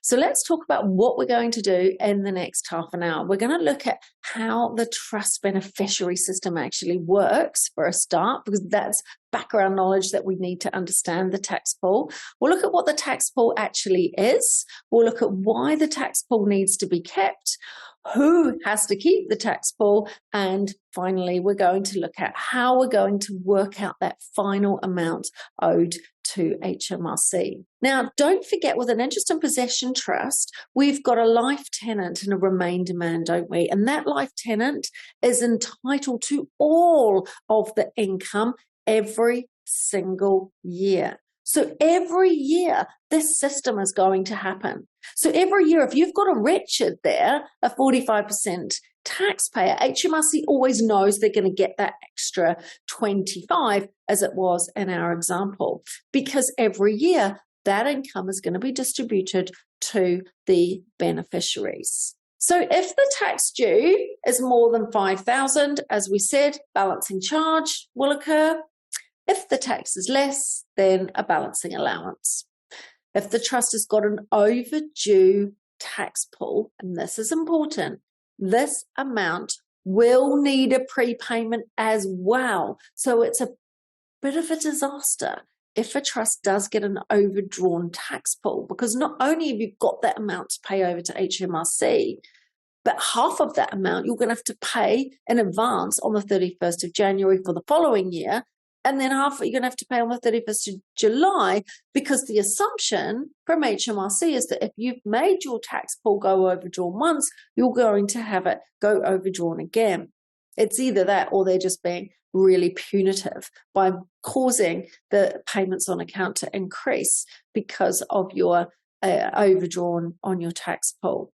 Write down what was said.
So let's talk about what we're going to do in the next half an hour. We're going to look at how the trust beneficiary system actually works for a start, because that's background knowledge that we need to understand the tax pool. We'll look at what the tax pool actually is. We'll look at why the tax pool needs to be kept, who has to keep the tax pool, and finally, we're going to look at how we're going to work out that final amount owed to HMRC. Now, don't forget, with an interest in possession trust, we've got a life tenant and a remain demand, don't we? And that life tenant is entitled to all of the income every single year. So every year, this system is going to happen. So every year, if you've got a Richard there, a 45% taxpayer, HMRC always knows they're going to get that extra 25, as it was in our example, because every year that income is going to be distributed to the beneficiaries. So if the tax due is more than 5,000, as we said, balancing charge will occur. If the tax is less, then a balancing allowance. If the trust has got an overdue tax pool, and this is important, this amount will need a prepayment as well. So it's a bit of a disaster if a trust does get an overdrawn tax pool, because not only have you got that amount to pay over to HMRC, but half of that amount you're going to have to pay in advance on the 31st of January for the following year. And then half you're going to have to pay on the 31st of July, because the assumption from HMRC is that if you've made your tax pool go overdrawn once, you're going to have it go overdrawn again. It's either that or they're just being really punitive by causing the payments on account to increase because of your overdrawn on your tax pool.